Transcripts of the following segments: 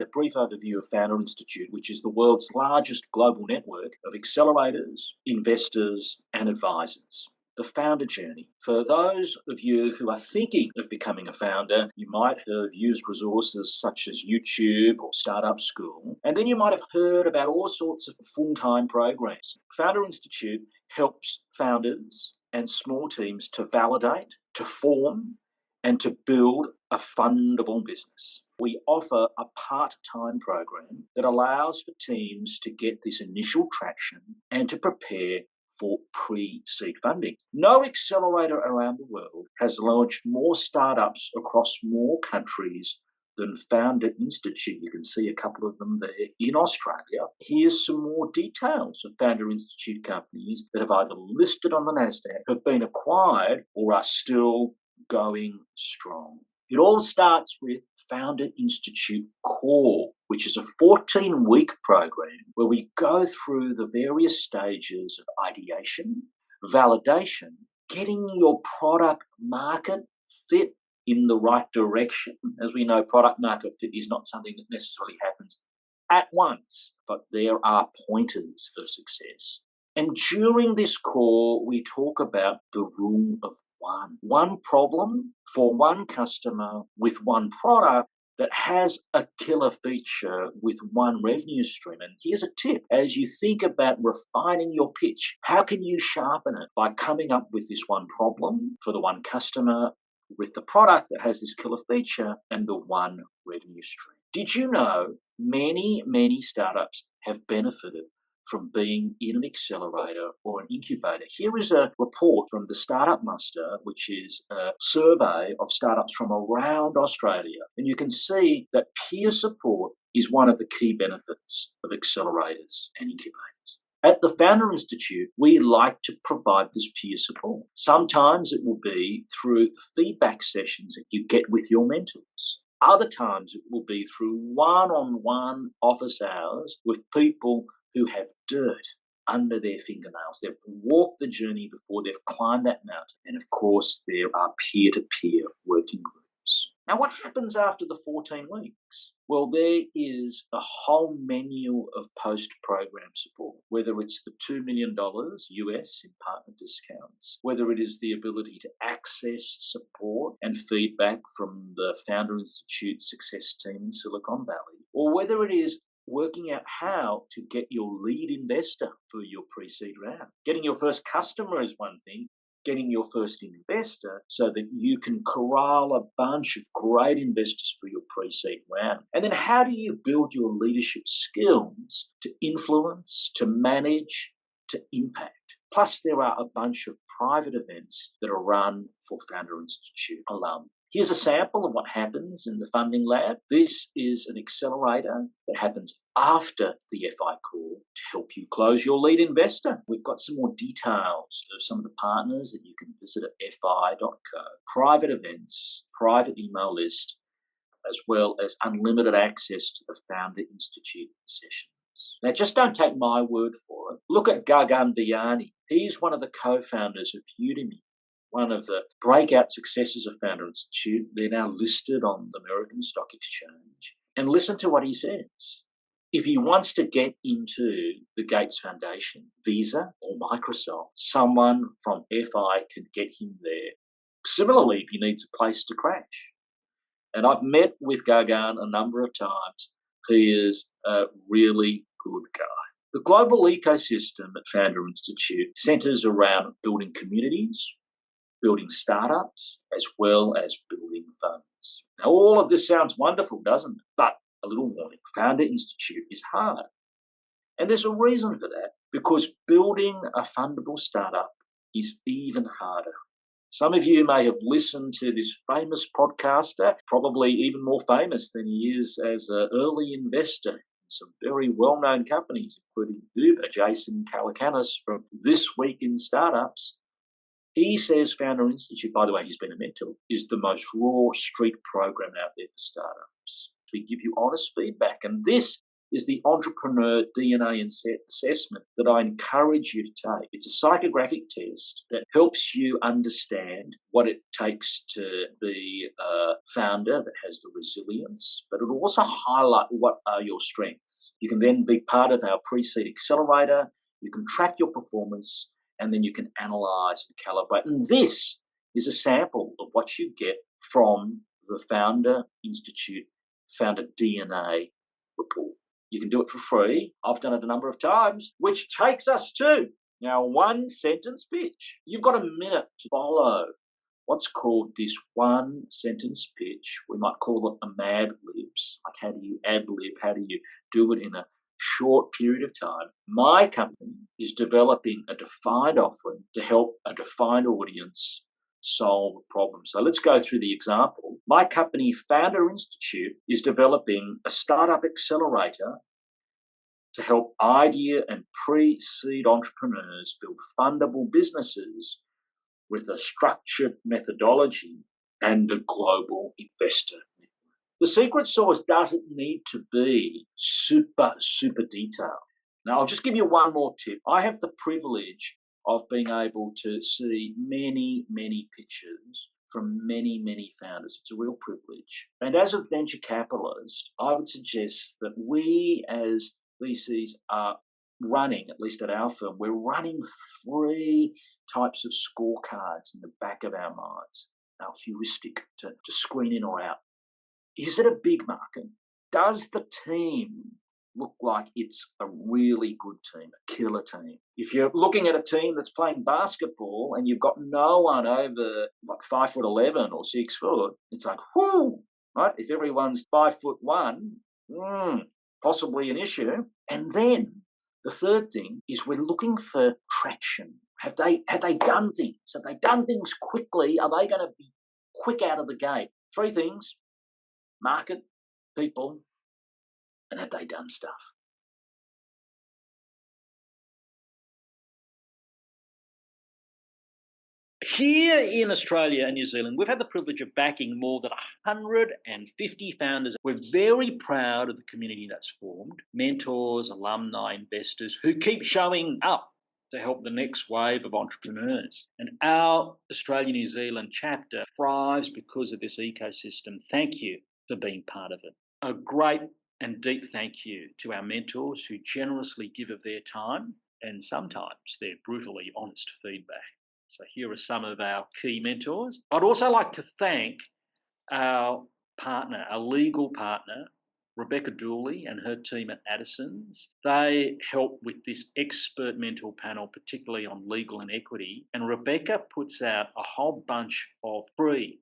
A brief overview of Founder Institute, which is the world's largest global network of accelerators, investors, and advisors. The founder journey. For those of you who are thinking of becoming a founder, you might have used resources such as YouTube or Startup School, and then you might have heard about all sorts of full-time programs. Founder Institute helps founders and small teams to validate, to form, and to build a fundable business. We offer a part-time program that allows for teams to get this initial traction and to prepare for pre-seed funding. No accelerator around the world has launched more startups across more countries than Founder Institute. You can see a couple of them there in Australia. Here's some more details of Founder Institute companies that have either listed on the NASDAQ, have been acquired, or are still going strong. It all starts with Founder Institute Core, which is a 14-week program where we go through the various stages of ideation, validation, getting your product market fit in the right direction. As we know, product market fit is not something that necessarily happens at once, but there are pointers of success. And during this core, we talk about the rule of one problem for one customer with one product that has a killer feature with one revenue stream. And here's a tip. As you think about refining your pitch, how can you sharpen it? By coming up with this one problem for the one customer with the product that has this killer feature and the one revenue stream. Did you know many startups have benefited from being in an accelerator or an incubator? Here is a report from the Startup Muster, which is a survey of startups from around Australia. And you can see that peer support is one of the key benefits of accelerators and incubators. At the Founder Institute, we like to provide this peer support. Sometimes it will be through the feedback sessions that you get with your mentors. Other times it will be through one-on-one office hours with people who have dirt under their fingernails. They've walked the journey before they've climbed that mountain. And of course, there are peer-to-peer working groups. Now, what happens after the 14 weeks? Well, there is a whole menu of post-program support, whether it's the $2 million US in partner discounts, whether it is the ability to access support and feedback from the Founder Institute success team in Silicon Valley, or whether it is working out how to get your lead investor for your pre-seed round. Getting your first customer is one thing, getting your first investor so that you can corral a bunch of great investors for your pre-seed round. And then how do you build your leadership skills to influence, to manage, to impact? Plus, there are a bunch of private events that are run for Founder Institute alum. Here's a sample of what happens in the funding lab. This is an accelerator that happens after the FI call to help you close your lead investor. We've got some more details of some of the partners that you can visit at fi.co. Private events, private email list, as well as unlimited access to the Founder Institute sessions. Now, just don't take my word for it. Look at Gagan Dayani. He's one of the co-founders of Udemy, one of the breakout successes of Founder Institute. They're now listed on the American Stock Exchange. And listen to what he says. If he wants to get into the Gates Foundation, Visa, or Microsoft, someone from FI can get him there. Similarly, if he needs a place to crash. And I've met with Gagan a number of times. He is a really good guy. The global ecosystem at Founder Institute centers around building communities, building startups, as well as building funds. Now, all of this sounds wonderful, doesn't it? But a little warning, Founder Institute is hard. And there's a reason for that, because building a fundable startup is even harder. Some of you may have listened to this famous podcaster, probably even more famous than he is as an early investor in some very well-known companies, including Uber, Jason Calacanis from This Week in Startups. He says Founder Institute, by the way, he's been a mentor, is the most raw street program out there for startups. We give you honest feedback. And this is the entrepreneur DNA assessment that I encourage you to take. It's a psychographic test that helps you understand what it takes to be a founder that has the resilience, but it will also highlight what are your strengths. You can then be part of our pre-seed accelerator, you can track your performance, and then you can analyze and calibrate. And this is a sample of what you get from the Founder Institute Founder DNA report. You can do it for free. I've done it a number of times, which takes us to our one sentence pitch. You've got a minute to follow what's called this one sentence pitch. We might call it a Mad Libs. Like, how do you ad lib? How do you do it in a short period of time? My company is developing a defined offering to help a defined audience solve a problem. So let's go through the example. My company, Founder Institute, is developing a startup accelerator to help idea and pre-seed entrepreneurs build fundable businesses with a structured methodology and a global investor network. The secret sauce doesn't need to be super detailed. Now, I'll just give you one more tip. I have the privilege of being able to see many pitches from many founders. It's a real privilege. And as a venture capitalist, I would suggest that we as VCs are running, at least at our firm, we're running 3 types of scorecards in the back of our minds, our heuristic to screen in or out. Is it a big market? Does the team look like it's a really good team, a killer team? If you're looking at a team that's playing basketball and you've got no one over 5'11" or 6 foot, it's like, whoo, right? If everyone's 5'1", possibly an issue. And then the third thing is we're looking for traction. Have they done things? Have they done things quickly? Are they going to be quick out of the gate? 3 things: market, people, and have they done stuff? Here in Australia and New Zealand, we've had the privilege of backing more than 150 founders. We're very proud of the community that's formed, mentors, alumni, investors who keep showing up to help the next wave of entrepreneurs. And our Australia-New Zealand chapter thrives because of this ecosystem. Thank you for being part of it. A great and deep thank you to our mentors who generously give of their time and sometimes their brutally honest feedback. So here are some of our key mentors. I'd also like to thank our partner, our legal partner, Rebecca Dooley and her team at Addison's. They help with this expert mentor panel, particularly on legal and equity. And Rebecca puts out a whole bunch of free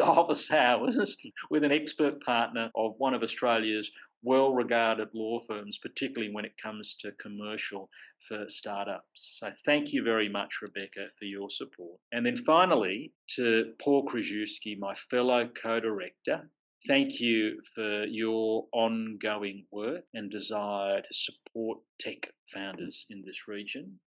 office hours with an expert partner of one of Australia's well-regarded law firms, particularly when it comes to commercial for startups. So thank you very much, Rebecca, for your support. And then finally, to Paul Krajewski, my fellow co-director, thank you for your ongoing work and desire to support tech founders in this region.